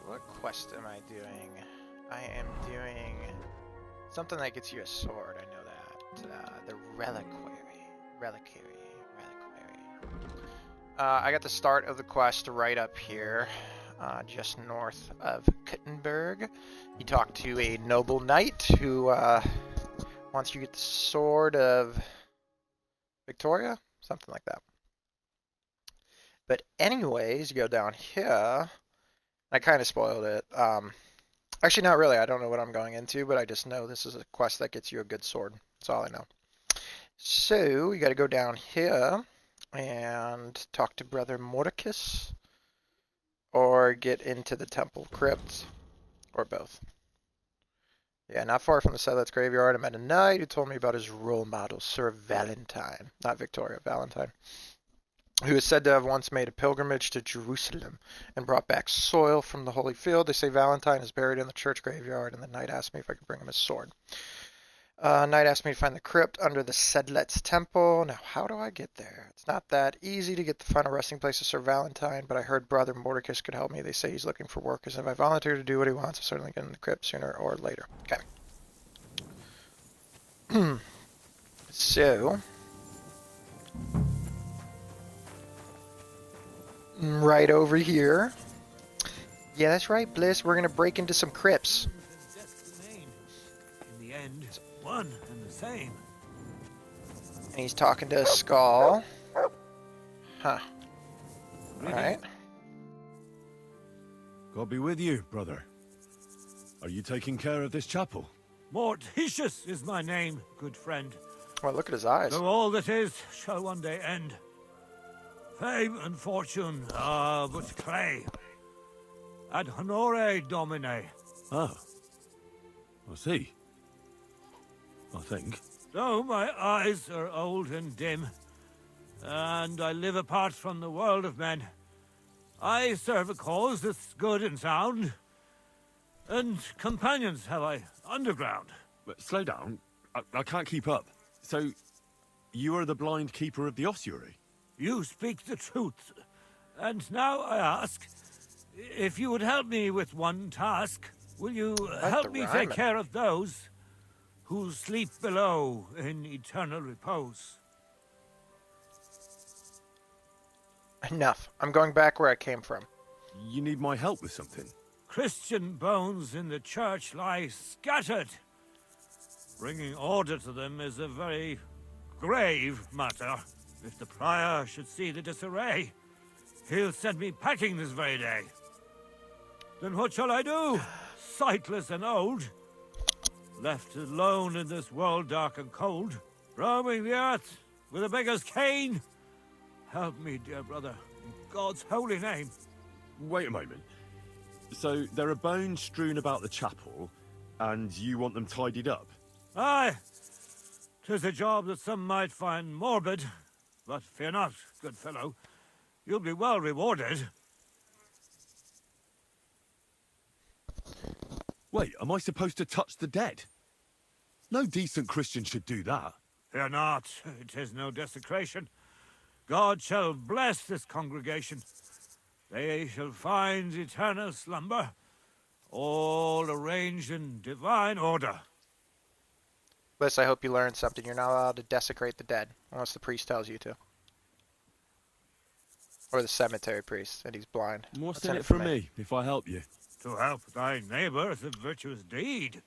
what quest am I doing? I am doing something that gets you a sword, I know that. The Reliquary. I got the start of the quest right up here, just north of Kuttenberg. You talk to a noble knight who wants you to get the sword of Victoria? Something like that. But anyways, you go down here. I kind of spoiled it. Actually, not really. I don't know what I'm going into, but I just know this is a quest that gets you a good sword. That's all I know. So, you got to go down here and talk to Brother Mordecus, or get into the temple crypts, or both. Yeah, not far from the Sedletz graveyard, I met a knight who told me about his role model, St Valentine. Not Victoria, Valentine. Who is said to have once made a pilgrimage to Jerusalem and brought back soil from the holy field. They say Valentine is buried in the church graveyard, and the knight asked me if I could bring him his sword. Knight asked me to find the crypt under the Sedletz temple. Now, how do I get there? It's not that easy to get the final resting place of Sir Valentine, but I heard Brother Mordecus could help me. They say he's looking for workers, and if I volunteer to do what he wants, I'll certainly get in the crypt sooner or later. Okay. So... right over here. Yeah, that's right, Bliss. We're gonna break into some crypts. In the end, it's one and the same. And he's talking to a skull. Huh. Really? Alright. God be with you, brother. Are you taking care of this chapel? Mortitius is my name, good friend. Well, look at his eyes. Though all that is shall one day end. Fame and fortune are but clay. Ad honore domine. Ah. I see. I think. Though my eyes are old and dim, and I live apart from the world of men, I serve a cause that's good and sound, and companions have I underground. But slow down. I can't keep up. So, you are the blind keeper of the ossuary? You speak the truth, and now I ask, if you would help me with one task, will you help me take care of those who sleep below in eternal repose? Enough. I'm going back where I came from. You need my help with something? Christian bones in the church lie scattered. Bringing order to them is a very grave matter. If the prior should see the disarray, he'll send me packing this very day. Then what shall I do, sightless and old? Left alone in this world dark and cold, roaming the earth with a beggar's cane? Help me, dear brother, in God's holy name. Wait a moment. So, there are bones strewn about the chapel, and you want them tidied up? Aye. 'Tis a job that some might find morbid, but fear not, good fellow. You'll be well rewarded. Wait, am I supposed to touch the dead? No decent Christian should do that. Fear not, it is no desecration. God shall bless this congregation. They shall find eternal slumber, all arranged in divine order. Bliss, I hope you learned something. You're not allowed to desecrate the dead, unless the priest tells you to. Or the cemetery priest, and he's blind. What's in it for me, if I help you? To help thy neighbour is a virtuous deed,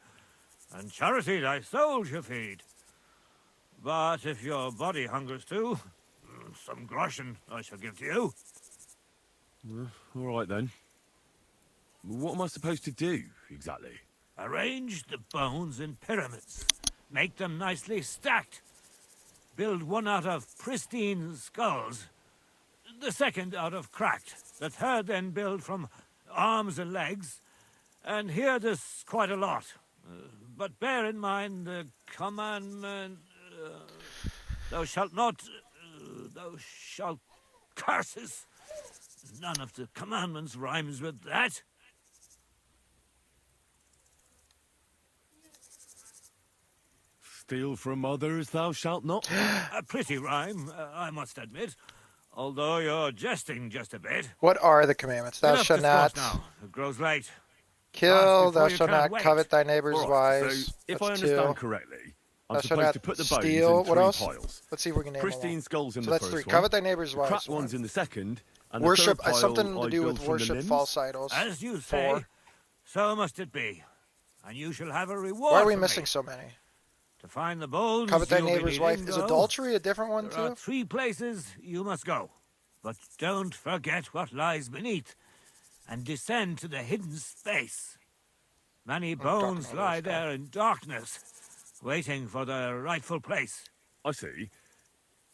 and charity thy soul shall feed. But if your body hungers too, some groschen I shall give to you. All right then. What am I supposed to do, exactly? Arrange the bones in pyramids. Make them nicely stacked. Build one out of pristine skulls, the second out of cracked, the third then build from arms and legs, and here there's quite a lot. But bear in mind the commandment, thou shalt not, thou shalt curses. None of the commandments rhymes with that. Steal from others thou shalt not? A pretty rhyme, I must admit. Although you're jesting just a bit. What are the commandments? Thou Enough shalt discourse not now. It grows late. kill, Ask thou before you shalt can't not wait. covet thy neighbor's All right, wives. so if That's I understand 2. correctly, I'm Thou shalt supposed not to put the bones steal. in What 3 else? piles. Let's see if we can name Pristine them skulls in all. So the that's 3. first one, Covet thy neighbor's the wives. cracked 1. ones in the second, and Worship the third pile something to I do build with from the worship limbs. false idols. As you 4. say, so must it be. And you shall have a reward. Why are we from missing me. so many? To find the bones Covet thy you'll be neighbor's wife. needing, Is though, adultery a different one there are too? 3 places you must go. But don't forget what lies beneath, and descend to the hidden space. Many bones lie there in darkness, waiting for their rightful place. I see.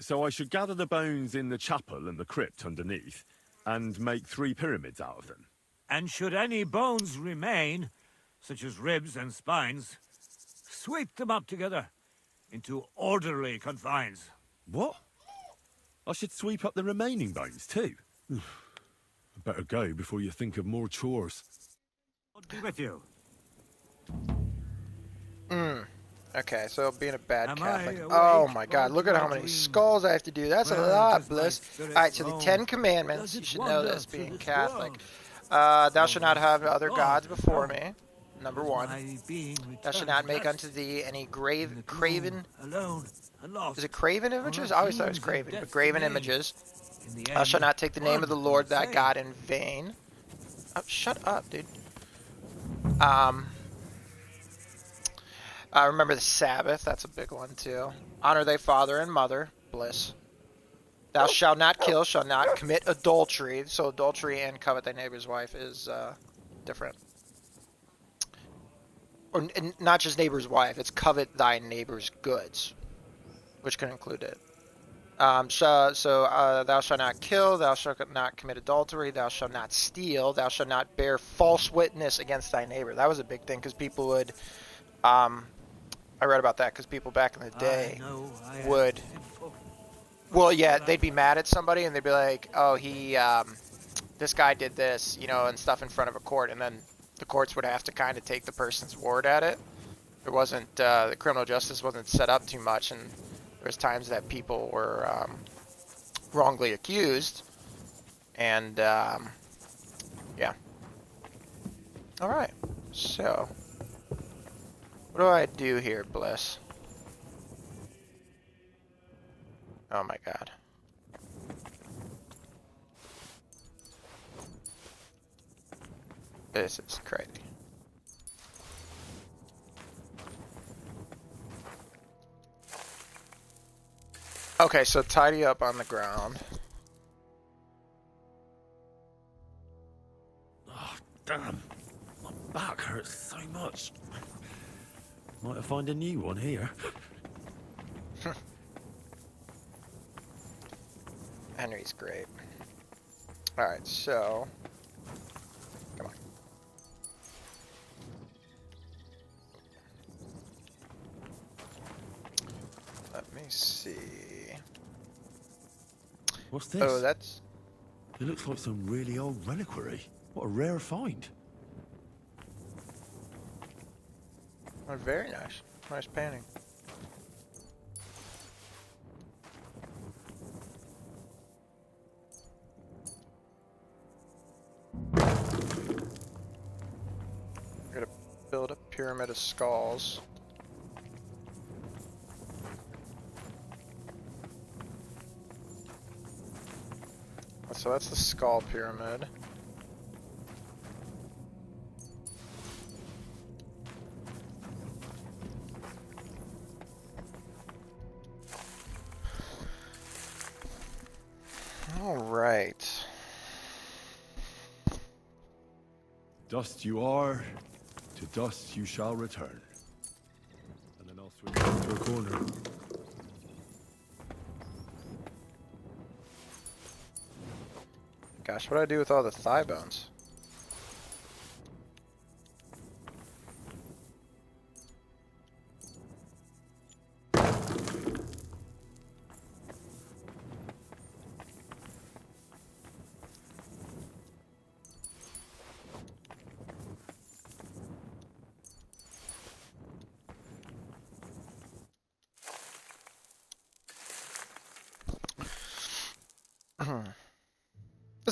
So I should gather the bones in the chapel and the crypt underneath, and make 3 pyramids out of them. And should any bones remain, such as ribs and spines, sweep them up together into orderly confines. What? I should sweep up the remaining bones too. I better go before you think of more chores. I'll be with you. Okay, so being a bad Am Catholic. I Oh awake my God, or look at do how I many dream? skulls I have to do. That's a Where lot, does my Bliss. spirit Alright, so the roam? 10 Commandments, Does you it should know wander this, through being this Catholic. world? Thou shalt not have other Oh, gods before no. me. Number Does 1. my being Thou shalt return not to make dust unto thee any in the graven, gloom, craven. alone and lost? Is it graven images? I always thought it was dreams of graven, but death graven remain. images. In the Thou shalt end, not take the name of the one Lord and thy same. God in vain. Oh, shut up, dude. Remember the Sabbath. That's a big one, too. Honor thy father and mother. Bliss. Thou shalt not kill, shalt not commit adultery. So adultery and covet thy neighbor's wife is different. Or not just neighbor's wife. It's covet thy neighbor's goods, which can include it. Thou shalt not kill, thou shalt not commit adultery, thou shalt not steal, thou shalt not bear false witness against thy neighbor. That was a big thing because people would, I read about that because people back in the day would, well, yeah, they'd be mad at somebody and they'd be like, oh, this guy did this, and stuff in front of a court, and then the courts would have to kind of take the person's word at it. There wasn't, the criminal justice wasn't set up too much, and there was times that people were wrongly accused, and yeah. All right, so what do I do here, Bliss? Oh my God. This is crazy. Okay, so tidy up on the ground. Oh, damn. My back hurts so much. Might have find a new one here. Henry's great. Alright, so... Come on. Let me see... What's this? Oh, that's... It looks like some really old reliquary. What a rare find. Oh, very nice. Nice painting. We're gonna build a pyramid of skulls. So that's the skull pyramid. All right. Dust you are, to dust you shall return. And then I'll swing into a corner. Gosh, what do I do with all the thigh bones?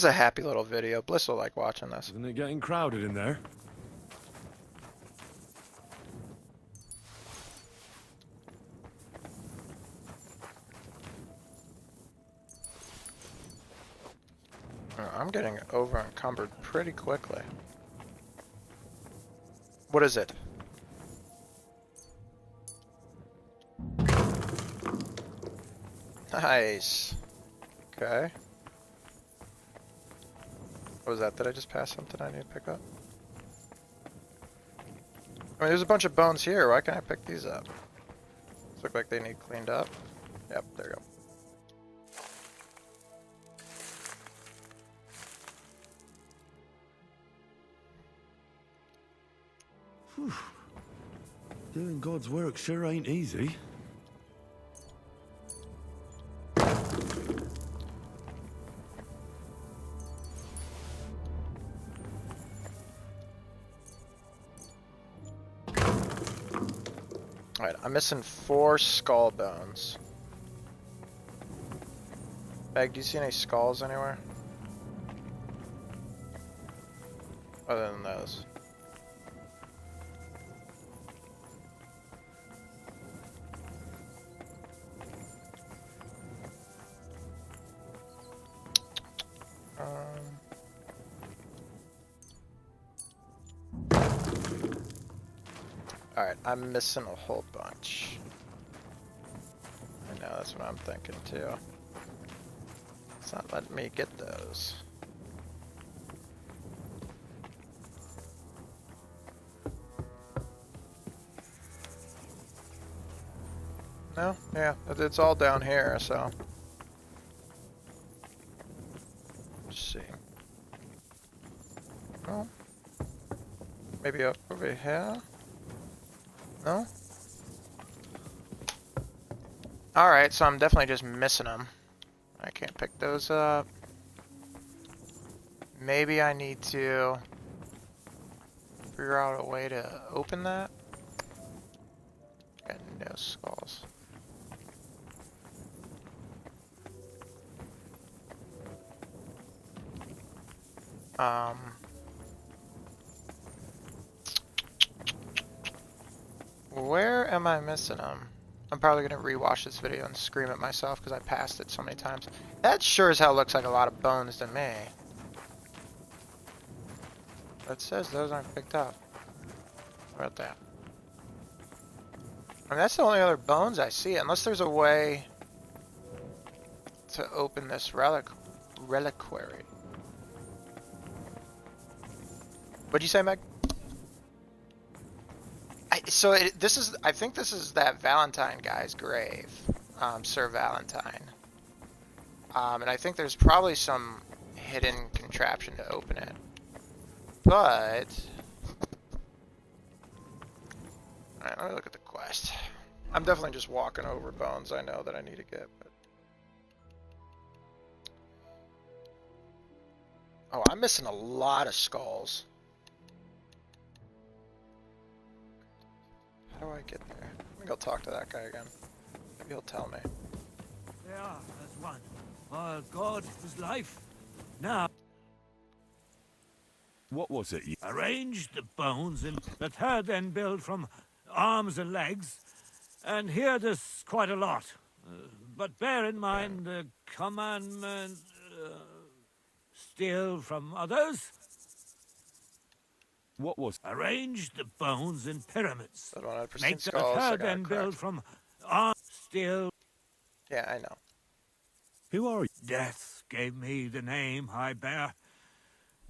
was a happy little video. Bliss will like watching this. Isn't it getting crowded in there? I'm getting over encumbered pretty quickly. What is it? Nice. Okay. What was that? Did I just pass something I need to pick up? I mean, there's a bunch of bones here. Why can't I pick these up? These look like they need cleaned up. Yep, there you go. Whew. Doing God's work sure ain't easy. Alright, I'm missing 4 skull bones. Bag, do you see any skulls anywhere? Other than those. Alright, I'm missing a whole bunch. I know, that's what I'm thinking too. It's not letting me get those. No? Yeah, it's all down here, so. Let's see. Oh. Maybe up over here? No? Alright, so I'm definitely just missing them. I can't pick those up. Maybe I need to figure out a way to open that. Got no skulls. Where am I missing them? I'm probably gonna rewatch this video and scream at myself because I passed it so many times. That sure as hell looks like a lot of bones to me. But it says those aren't picked up. What about that? I mean, that's the only other bones I see, unless there's a way to open this reliquary. What'd you say, Meg? I think this is that Valentine guy's grave, Sir Valentine. And I think there's probably some hidden contraption to open it. But alright, let me look at the quest. I'm definitely just walking over bones I know that I need to get, but oh, I'm missing a lot of skulls. How do I get there? I think I'll talk to that guy again. Maybe he'll tell me. There, there's one. Oh, God, his life. Now, What was it? arrange the bones that her then build from arms and legs, and here there's quite a lot. But bear in mind the commandment, steal from others. What was? Arrange the bones in pyramids. So 100% Make the skulls. I third got it and correct. build from arms, steel. Yeah, I know. Who are you? Death gave me the name I bear.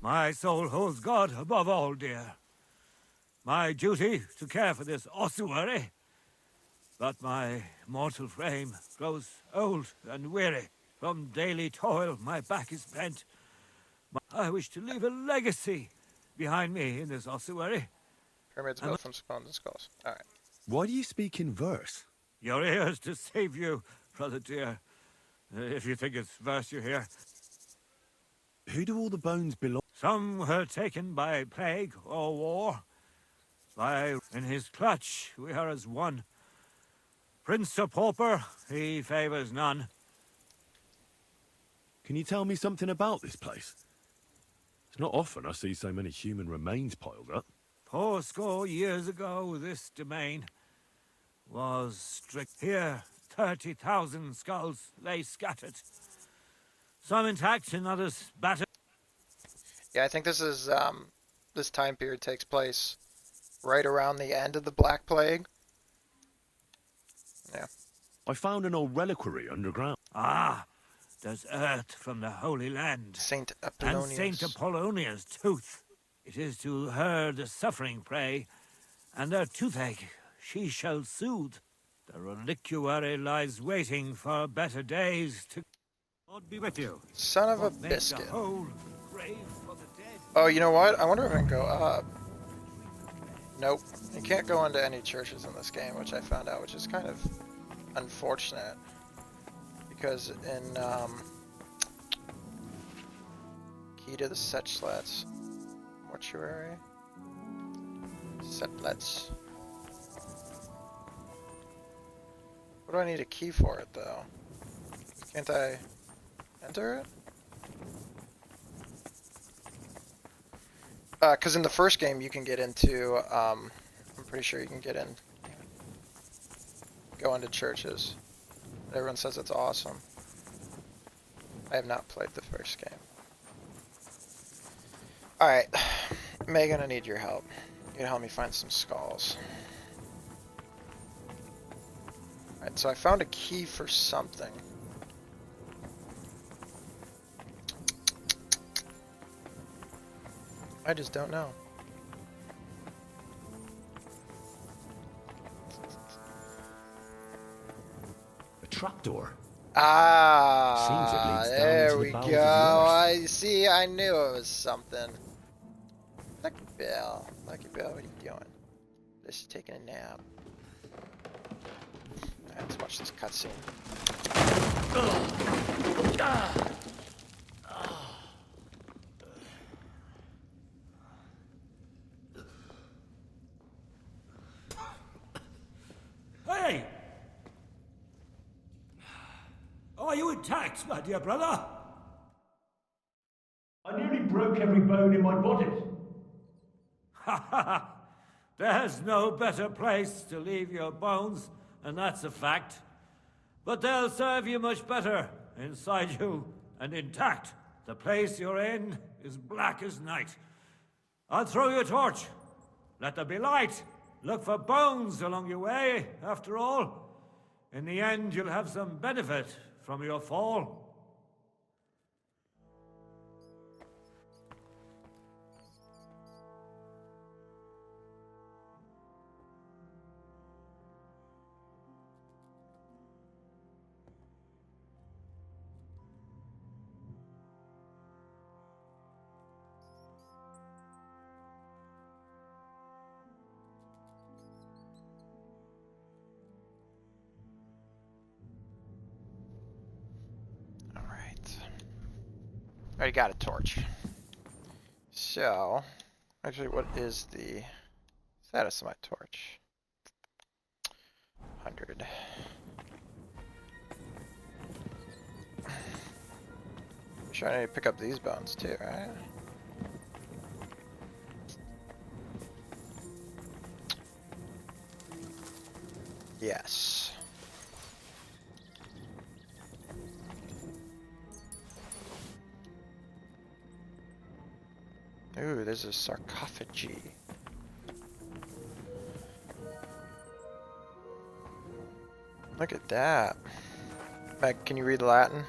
My soul holds God above all dear. My duty to care for this ossuary, but my mortal frame grows old and weary. From daily toil my back is bent. I wish to leave a legacy behind me in this ossuary. Pyramids built from bones and skulls. Alright. Why do you speak in verse? Your ears to save you, brother dear. If you think it's verse you hear. Who do all the bones belong? Some were taken by plague or war. In his clutch we are as one. Prince or pauper, he favors none. Can you tell me something about this place? It's not often I see so many human remains piled up. Fourscore years ago, this domain was strict. Here, 30,000 skulls lay scattered. Some intact and others battered. Yeah, I think this is this time period takes place right around the end of the Black Plague. Yeah. I found an old reliquary underground. Ah, there's earth from the Holy Land. Saint And Apollonius. Saint Apollonia's tooth. It is to her the suffering pray, and their toothache she shall soothe. The reliquary lies waiting for better days to... God be with you. Son of a What makes biscuit. a hole grave for the dead? Oh, you know what? I wonder if I can go up. Nope. You can't go into any churches in this game, which I found out, which is kind of unfortunate. Because in key to the Sedletz Mortuary. Sedletz. What do I need a key for it, though? Can't I enter it? Because in the first game you can get into, I'm pretty sure you can get in, go into churches. Everyone says it's awesome. I have not played the first game. Alright, Megan, I need your help. You can help me find some skulls. Alright, so I found a key for something. I just don't know. A trapdoor. Ah, Seems it leads down there into the we bowels go. of the earth. I see. I knew it was something. Lucky Bill, what are you doing? This is taking a nap. Alright, let's watch this cutscene. Hey! Are you intact, my dear brother? I nearly broke every bone in my body. Ha ha ha! There's no better place to leave your bones, and that's a fact. But they'll serve you much better inside you and intact. The place you're in is black as night. I'll throw you a torch. Let there be light. Look for bones along your way, after all. In the end, you'll have some benefit from your fall. Already got a torch. So, actually, what is the status of my torch? 100. Sure, I need to pick up these bones too, right? Yes. Ooh, there's a sarcophagi. Look at that. Meg, can you read Latin?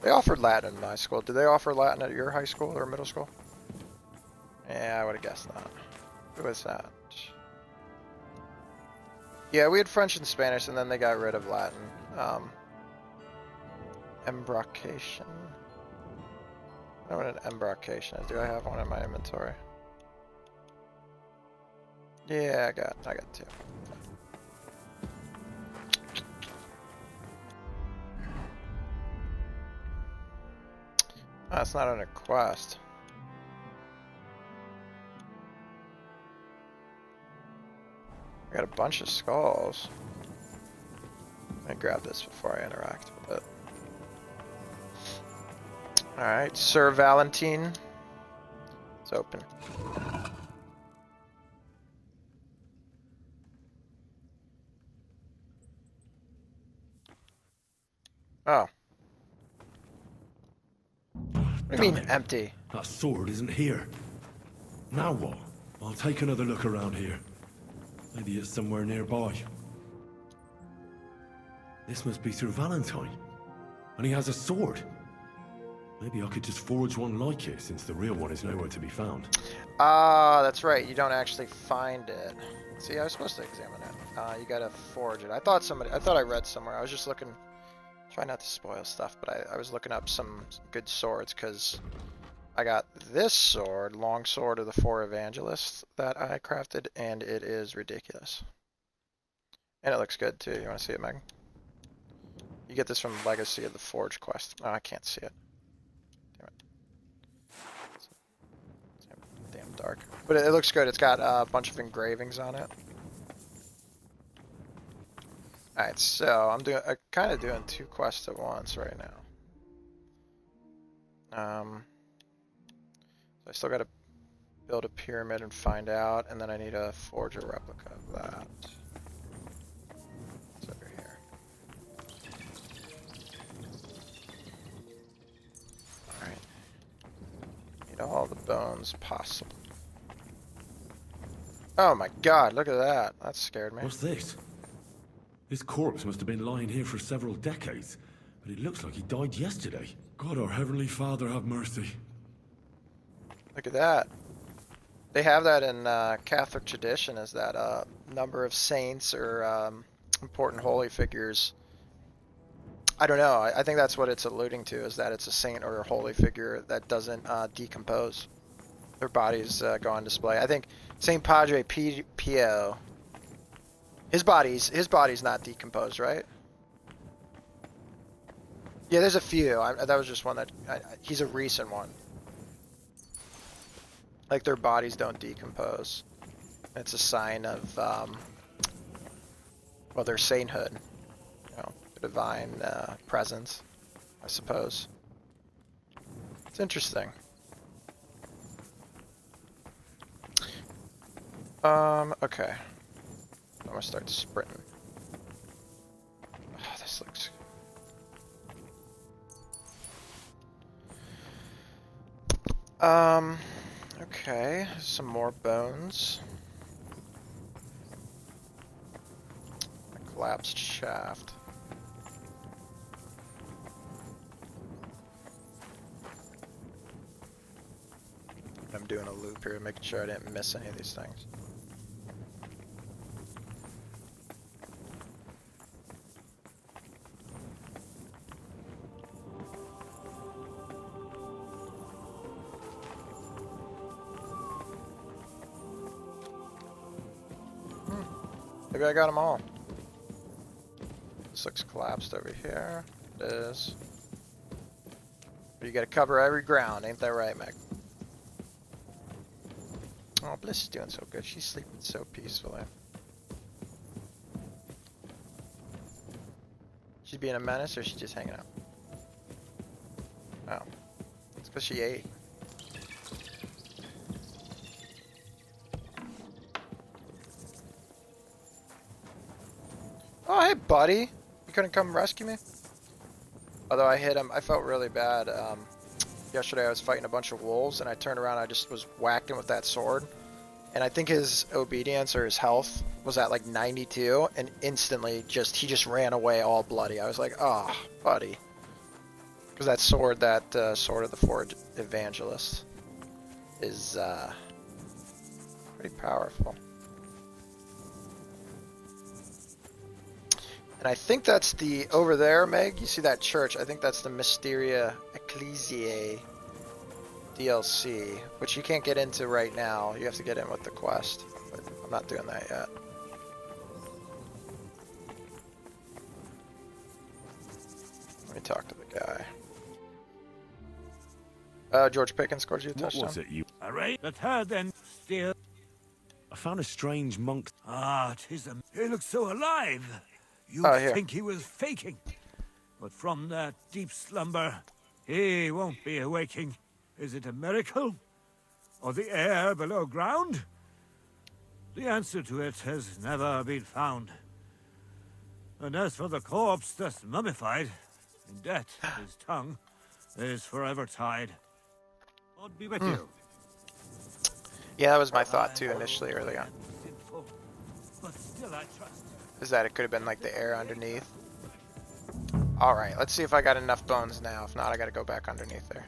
They offered Latin in my school. Did they offer Latin at your high school or middle school? Yeah, I would have guessed that. Who is that? Yeah, we had French and Spanish, and then they got rid of Latin. Embrocation. I don't know what an embrocation is. Do I have one in my inventory? Yeah, I got two. Oh, it's not on a quest. Got a bunch of skulls. Let me grab this before I interact with it. Alright, Sir Valentine. It's open. Oh. What do you mean empty? That sword isn't here. Now what? I'll take another look around here. Maybe it's somewhere nearby. This must be Sir Valentine. And he has a sword. Maybe I could just forge one like it, since the real one is nowhere to be found. Ah, that's right. You don't actually find it. See, I was supposed to examine it. You gotta forge it. I thought I read somewhere. I was just looking. Try not to spoil stuff, but I was looking up some good swords because I got this sword, long sword of the Four Evangelists that I crafted, and it is ridiculous. And it looks good too. You want to see it, Meg? You get this from Legacy of the Forge quest. Oh, I can't see it. Damn it. It's damn dark. But it looks good. It's got a bunch of engravings on it. Alright, so I'm kind of doing two quests at once right now. So I still got to build a pyramid and find out, and then I need to forge a replica of that. It's over here. Alright. Need all the bones possible. Oh my god, look at that. That scared me. What's this? This corpse must have been lying here for several decades, but it looks like he died yesterday. God, our Heavenly Father, have mercy. Look at that. They have that in Catholic tradition, is that number of saints or important holy figures. I don't know. I think that's what it's alluding to, is that it's a saint or a holy figure that doesn't decompose. Their bodies go on display. I think Saint Padre Pio, his body's not decomposed, right? Yeah, there's a few. That was just one that he's a recent one. Like their bodies don't decompose. It's a sign of well, their sainthood, you know, the divine presence, I suppose. It's interesting. Okay. I'm gonna start sprinting. Oh, this looks. Okay, some more bones. A collapsed shaft. I'm doing a loop here, making sure I didn't miss any of these things. Maybe I got them all. This looks collapsed over here. It is. But you gotta cover every ground, ain't that right, Meg? Oh, Bliss is doing so good. She's sleeping so peacefully. She's being a menace, or is she just hanging out? Oh. It's because she ate. Oh, hey, buddy. You couldn't come rescue me? Although I hit him, I felt really bad. Yesterday I was fighting a bunch of wolves, and I turned around, I just was whacked him with that sword. And I think his obedience or his health was at like 92, and instantly he just ran away all bloody. I was like, oh, buddy. Because that sword of the Four Evangelists is pretty powerful. And I think that's over there, Meg, you see that church? I think that's the Mysteria Ecclesiae DLC, which you can't get into right now. You have to get in with the quest, but I'm not doing that yet. Let me talk to the guy. George Pickens scored you a touchdown. What was it you... Alright, let her then steal. I found a strange monk. Ah, he looks so alive. You'd Oh, here. think he was faking. But from that deep slumber, he won't be awaking. Is it a miracle? Or the air below ground? The answer to it has never been found. And as for the corpse that's mummified, in death, his tongue is forever tied. God be with you. Yeah, that was my thought too initially early on. Sinful, but still I trust. Is that it could have been like the air underneath. Alright, let's see if I got enough bones now. If not, I gotta go back underneath there.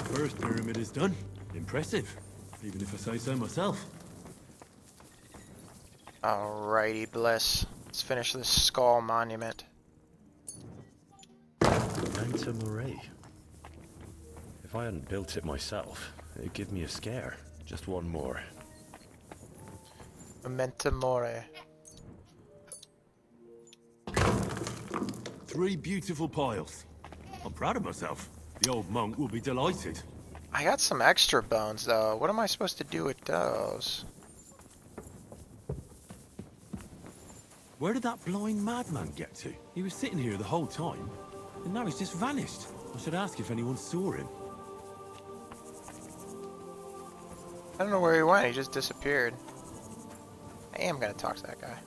First pyramid is done. Impressive, even if I say so myself. Alrighty, Bliss. Let's finish this skull monument. Memento Mori. If I hadn't built it myself, it'd give me a scare. Just one more. Memento Mori. 3 beautiful piles. I'm proud of myself. The old monk will be delighted. I got some extra bones though. What am I supposed to do with those? Where did that blind madman get to? He was sitting here the whole time, and now he's just vanished. I should ask if anyone saw him. I don't know where he went. He just disappeared. I am gonna talk to that guy.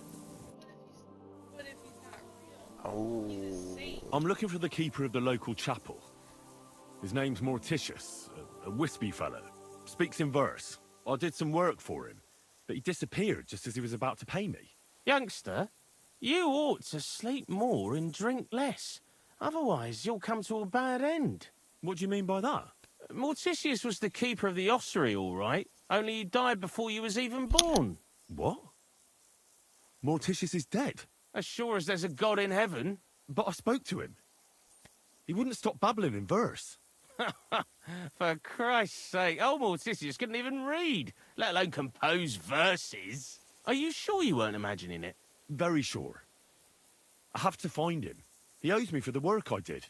Oh. I'm looking for the keeper of the local chapel. His name's Morticius, a wispy fellow. Speaks in verse. I did some work for him, but he disappeared just as he was about to pay me. Youngster, you ought to sleep more and drink less. Otherwise, you'll come to a bad end. What do you mean by that? Morticius was the keeper of the ossuary, all right. Only he died before you was even born. What? Morticius is dead? As sure as there's a God in heaven. But I spoke to him. He wouldn't stop babbling in verse. For Christ's sake, old Morticius couldn't even read, let alone compose verses. Are you sure you weren't imagining it? Very sure. I have to find him. He owes me for the work I did.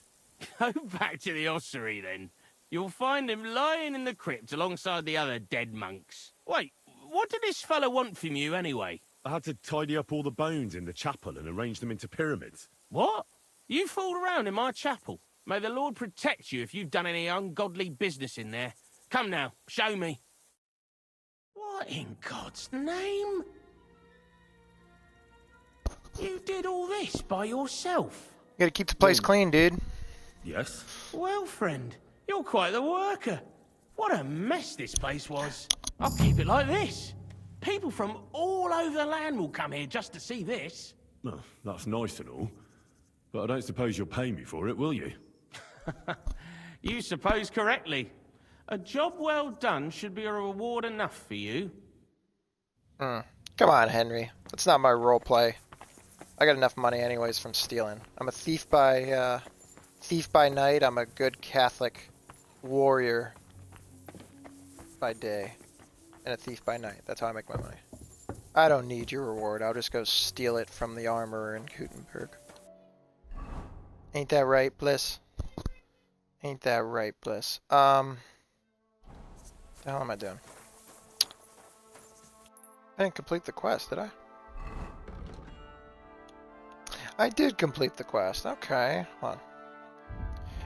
Go back to the ossuary, then. You'll find him lying in the crypt alongside the other dead monks. Wait, what did this fellow want from you, anyway? I had to tidy up all the bones in the chapel and arrange them into pyramids. What? You fooled around in my chapel? May the Lord protect you if you've done any ungodly business in there. Come now, show me. What in God's name? You did all this by yourself? You gotta keep the place clean, dude. Yes? Well, friend, you're quite the worker. What a mess this place was. I'll keep it like this. People from all over the land will come here just to see this. No, that's nice and all. But I don't suppose you'll pay me for it, will you? You suppose correctly. A job well done should be a reward enough for you. Come on, Henry. That's not my role play. I got enough money anyways from stealing. I'm a thief by night. I'm a good Catholic warrior by day. And a thief by night. That's how I make my money. I don't need your reward. I'll just go steal it from the armorer in Gutenberg. Ain't that right, Bliss? Ain't that right, Bliss? The hell am I doing? I didn't complete the quest, did I? I did complete the quest. Okay, hold on.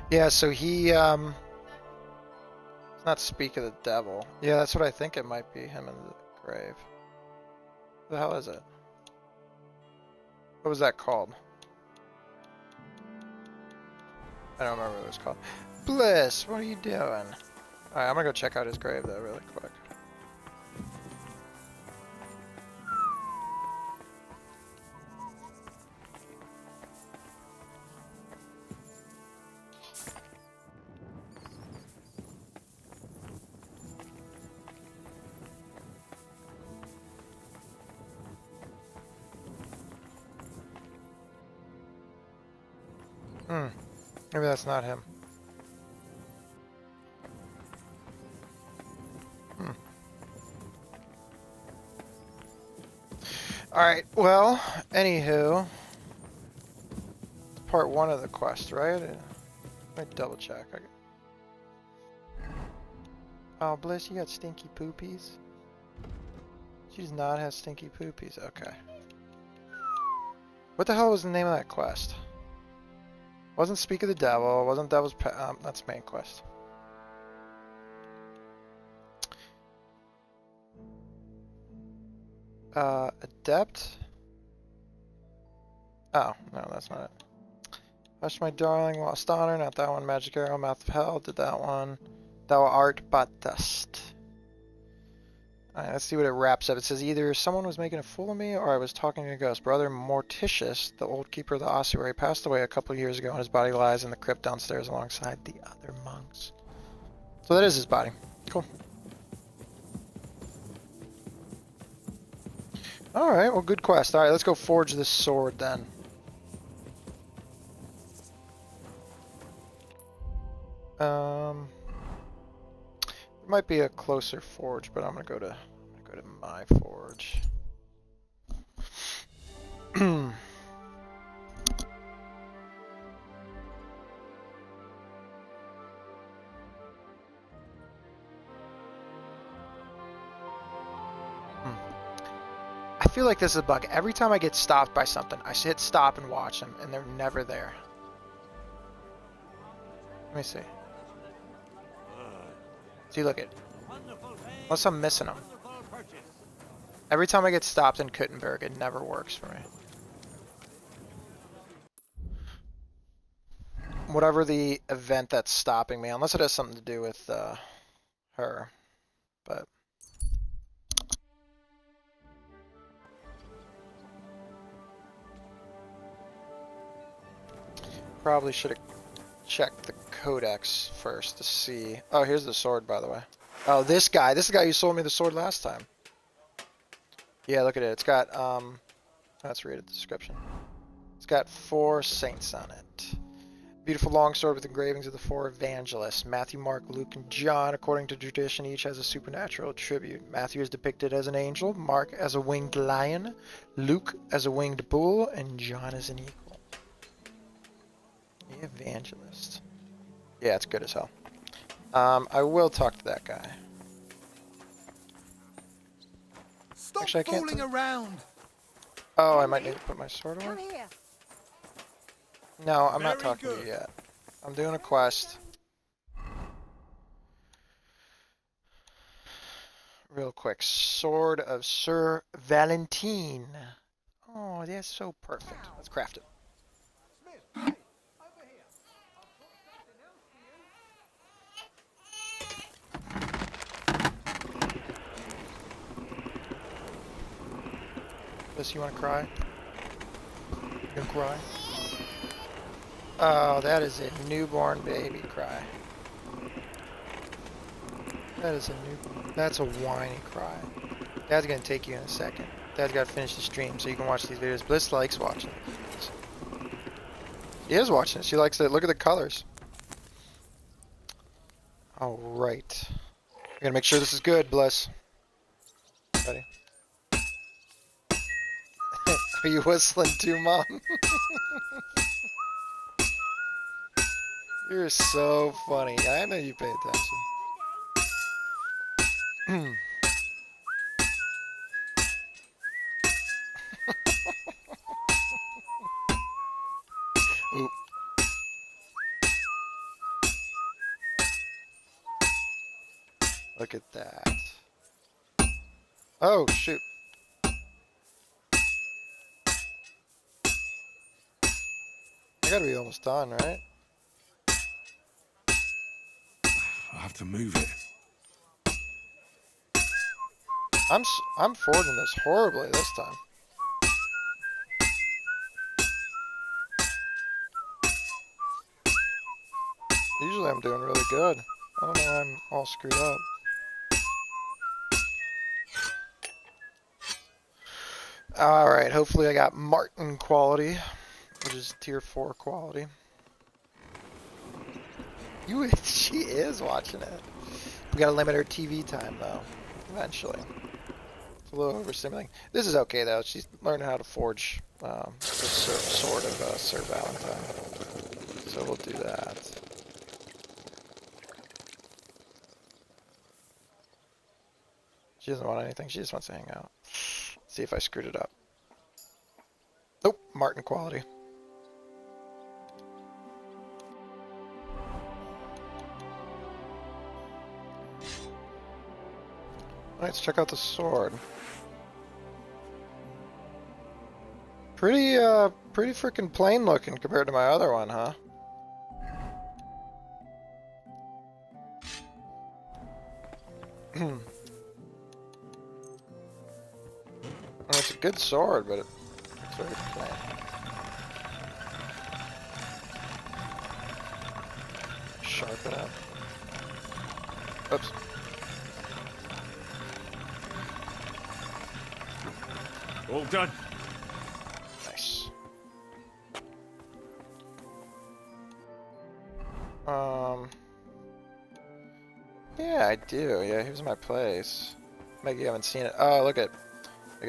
Yeah, so he, let's not speak of the devil. Yeah, that's what I think it might be, him in the grave. What the hell is it? What was that called? I don't remember what it was called. Bliss, what are you doing? Alright, I'm gonna go check out his grave though, really quick. Maybe that's not him. Alright, well, anywho. It's part 1 of the quest, right? Let me double check. Oh, Bliss, you got stinky poopies? She does not have stinky poopies. Okay. What the hell was the name of that quest? Wasn't Speak of the Devil. Wasn't Devil's that's main quest. Adept? Oh, no, that's not it. Hush my darling, lost honor, not that one. Magic arrow, mouth of hell, did that one. Thou art but dust. Alright, let's see what it wraps up. It says either someone was making a fool of me or I was talking to a ghost. Brother Morticius, the old keeper of the ossuary, passed away a couple of years ago and his body lies in the crypt downstairs alongside the other monks. So that is his body. Cool. Alright, well, good quest. Alright, let's go forge this sword then. There might be a closer forge, but I'm gonna go to my forge. I feel like this is a bug. Every time I get stopped by something, I hit stop and watch them, and they're never there. Let me see. See, look at. Unless I'm missing them. Every time I get stopped in Kuttenberg, it never works for me. Whatever the event that's stopping me, unless it has something to do with her, but. Probably should have checked the codex first to see. Oh, here's the sword, by the way. Oh, this guy who sold me the sword last time. Yeah, look at it. It's got let's read the description. It's got 4 saints on it. Beautiful long sword with engravings of the 4 evangelists: Matthew, Mark, Luke, and John. According to tradition, each has a supernatural attribute. Matthew is depicted as an angel, Mark as a winged lion, Luke as a winged bull, and John as an eagle. The evangelist. Yeah, it's good as hell. I will talk to that guy. Stop Actually, I can't fooling around. Oh, I might need to put my sword away. Come here. No, I'm not Very talking to good. you yet. I'm doing a quest. Real quick. Sword of Sir Valentine. Oh, that's so perfect. Let's craft it. Liz, you want to cry? You gonna cry? Oh, that is a newborn baby cry. That is a newborn. That's a whiny cry. Dad's gonna take you in a second. Dad's gotta finish the stream so you can watch these videos. Bliss likes watching these videos. She is watching it. She likes it. Look at the colors. Alright. We're gonna make sure this is good, Bliss. Ready? Are you whistling too, Mom? You're so funny. I know you pay attention. Oop. Look at that. Oh, shoot. I gotta be almost done, right? I have to move it. I'm forging this horribly this time. Usually I'm doing really good. I don't know why I'm all screwed up. Alright, hopefully I got Martin quality, which is tier 4 quality. She is watching it. We gotta limit her TV time though, eventually. It's a little overstimulating. This is okay though. She's learning how to forge the sword of Sir Valentine. So we'll do that. She doesn't want anything. She just wants to hang out. See if I screwed it up. Nope, Martin quality. Let's check out the sword. Pretty freaking plain looking compared to my other one, huh? It's a good sword, but it's very plain. Sharpen up. Oops. All done. Nice. Yeah, I do. Yeah, here's my place. Maybe you haven't seen it. Oh, look at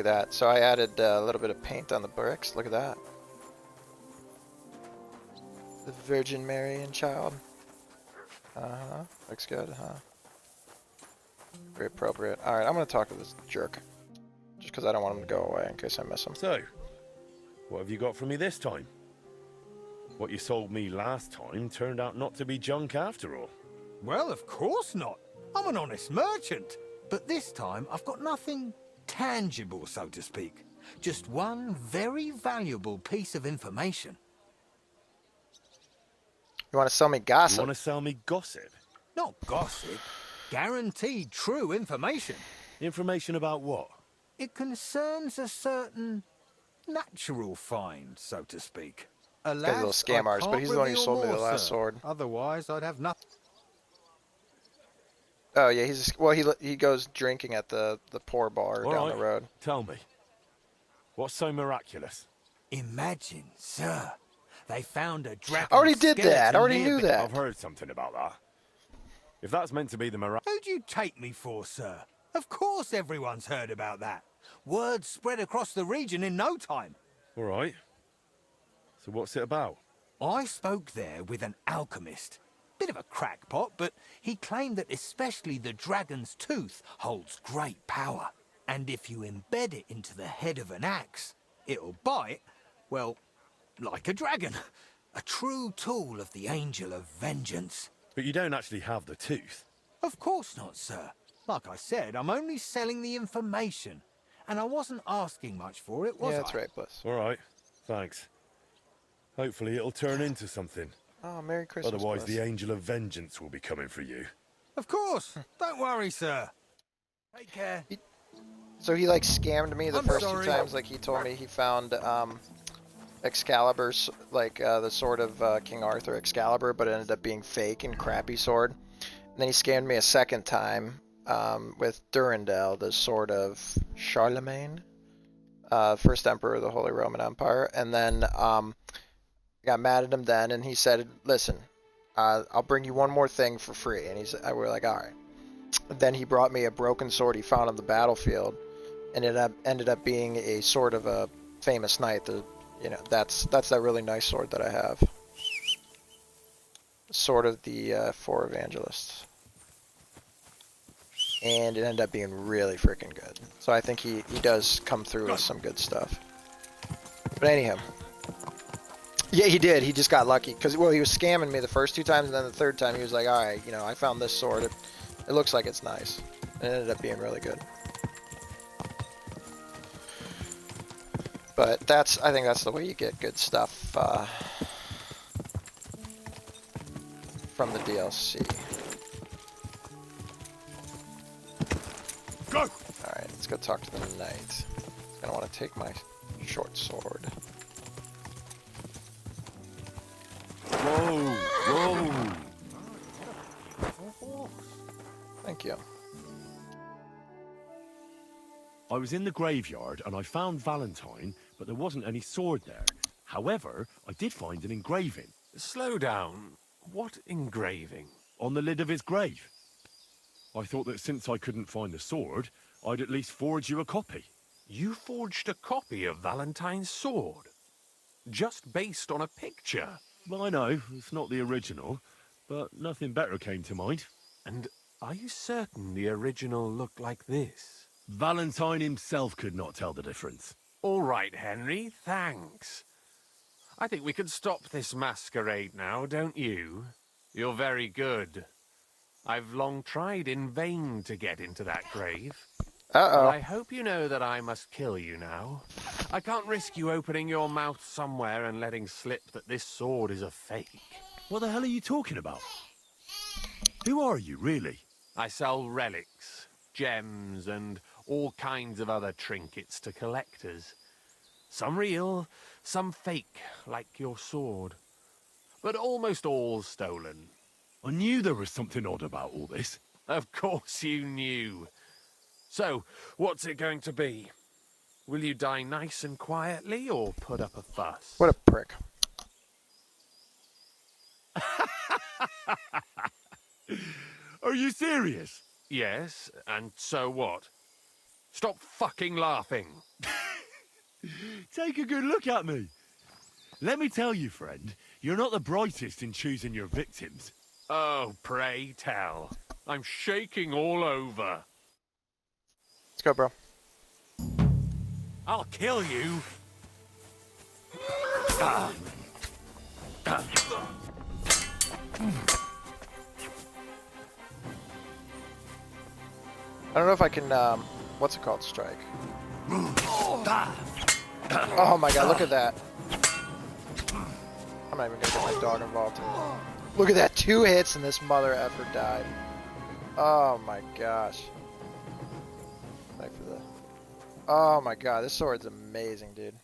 that. So I added a little bit of paint on the bricks. Look at that. The Virgin Mary and Child. Uh-huh. Looks good, huh? Very appropriate. Alright, I'm gonna talk to this jerk. Just because I don't want him to go away in case I miss him. So, what have you got for me this time? What you sold me last time turned out not to be junk after all. Well, of course not. I'm an honest merchant. But this time, I've got nothing tangible, so to speak. Just one very valuable piece of information. You want to sell me gossip? You want to sell me gossip? Not gossip. Guaranteed true information. Information about what? It concerns a certain natural find, so to speak. This guy's a little scam artist, but he's the one who sold me the last sword. Otherwise, I'd have nothing. Oh yeah, he goes drinking at the poor bar down the road. Tell me, what's so miraculous? Imagine, sir, they found a dragon. I already did that. I already knew that. I've heard something about that. If that's meant to be the miraculous... Who'd you take me for, sir? Of course everyone's heard about that. Word spread across the region in no time. All right. So what's it about? I spoke there with an alchemist. Bit of a crackpot, but he claimed that especially the dragon's tooth holds great power. And if you embed it into the head of an axe, it'll bite, well, like a dragon. A true tool of the Angel of Vengeance. But you don't actually have the tooth. Of course not, sir. Like I said, I'm only selling the information. And I wasn't asking much for it, was I? Yeah, that's right, Bliss. All right. Thanks. Hopefully it'll turn into something. Oh, Merry Christmas, Otherwise, Bliss. the Angel of Vengeance will be coming for you. Of course. Don't worry, sir. Take care. So he like scammed me the I'm first sorry. 2 times. Like he told me he found Excalibur's, like the sword of King Arthur, Excalibur, but it ended up being fake and crappy sword. And then he scammed me a second time with Durandal, the sword of Charlemagne, first emperor of the Holy Roman Empire. And then got mad at him then, and he said, "Listen, I'll bring you one more thing for free." And we're like, "All right." Then he brought me a broken sword he found on the battlefield, and it ended up being a sword of a famous knight. That's that really nice sword that I have. Sword of the Four Evangelists. And it ended up being really freaking good. So I think he does come through with some good stuff. But anyhow. Yeah, he did. He just got lucky. Because, well, he was scamming me the first 2 times, and then the third time he was like, alright, I found this sword. It looks like it's nice. And it ended up being really good. But I think that's the way you get good stuff from the DLC. Go! Alright, let's go talk to the knight. He's gonna want to take my short sword. Whoa! Whoa! Thank you. I was in the graveyard and I found Valentine, but there wasn't any sword there. However, I did find an engraving. Slow down. What engraving? On the lid of his grave. I thought that since I couldn't find the sword, I'd at least forge you a copy. You forged a copy of Valentine's sword? Just based on a picture? Well, I know, it's not the original, but nothing better came to mind. And are you certain the original looked like this? Valentine himself could not tell the difference. All right, Henry, thanks. I think we can stop this masquerade now, don't you? You're very good. I've long tried in vain to get into that grave. But Uh-oh. I hope you know that I must kill you now. I can't risk you opening your mouth somewhere and letting slip that this sword is a fake. What the hell are you talking about? Who are you, really? I sell relics, gems, and all kinds of other trinkets to collectors. Some real, some fake, like your sword. But almost all stolen. I knew there was something odd about all this. Of course you knew. So, what's it going to be? Will you die nice and quietly, or put up a fuss? What a prick. Are you serious? Yes, and so what? Stop fucking laughing. Take a good look at me. Let me tell you, friend, you're not the brightest in choosing your victims. Oh, pray tell. I'm shaking all over. Let's go, bro. I'll kill you. I don't know if I can, what's it called? Strike. Oh my god, look at that. I'm not even gonna get my dog involved. Look at that, 2 hits and this mother effer died. Oh my gosh. Like for the... Oh my god, this sword's amazing, dude.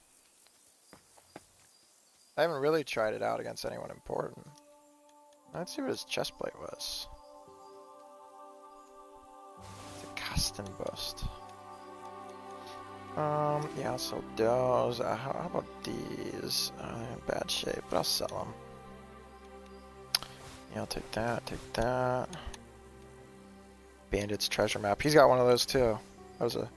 I haven't really tried it out against anyone important. Let's see what his chest plate was. It's a custom bust. Yeah, I'll sell those. How about these? They're in bad shape, but I'll sell them. Yeah, I'll take that, take that. Bandit's treasure map. He's got one of those too. That was a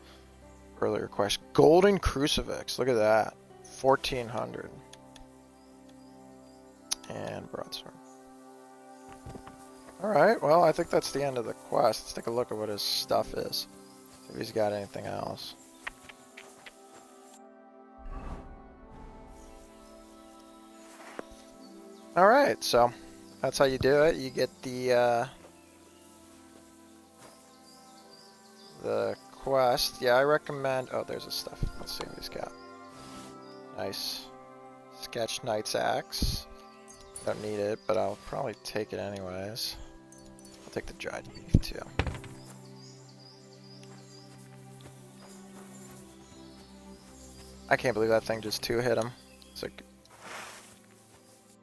earlier question. Golden crucifix. Look at that. 1400. And broadsword. Alright, well, I think that's the end of the quest. Let's take a look at what his stuff is. See if he's got anything else. Alright, so that's how you do it. You get the quest. Yeah, I recommend... Oh, there's his stuff. Let's see what he's got. Nice. Sketch Knight's Axe. Don't need it, but I'll probably take it anyways. I'll take the dried beef too. I can't believe that thing just 2-hit him. It's like...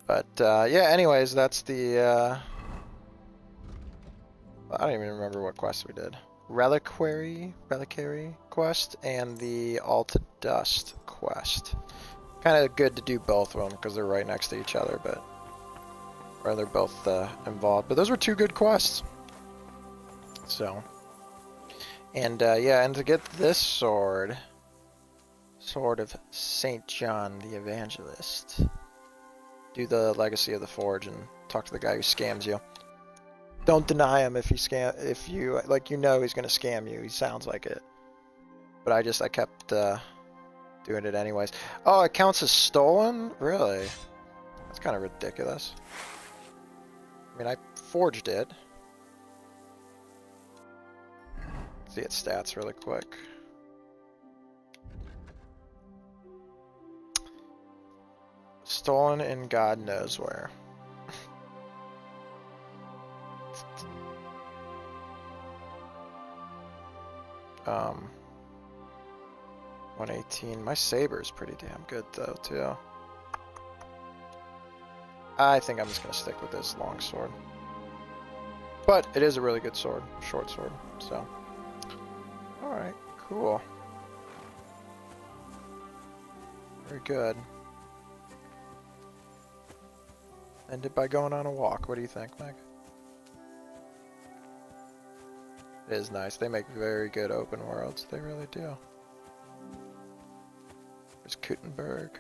But, yeah, anyways, that's the, I don't even remember what quest we did. Reliquary quest and the All to Dust quest. Kind of good to do both of them because they're right next to each other, but... Or they're both involved. But those were 2 good quests. So. And, yeah, and to get this sword... Sword of St. John the Evangelist. Do the Legacy of the Forge and talk to the guy who scams you. Don't deny him if you like, you know he's gonna scam you. He sounds like it. But I kept doing it anyways. Oh, it counts as stolen? Really? That's kind of ridiculous. I mean, I forged it. See its stats really quick. Stolen in God knows where. 118. My saber is pretty damn good though too. I think I'm just gonna stick with this long sword. But it is a really good sword, short sword. So, all right, cool. Very good. Ended by going on a walk. What do you think, Meg? It is nice. They make very good open worlds. They really do. There's Kuttenberg.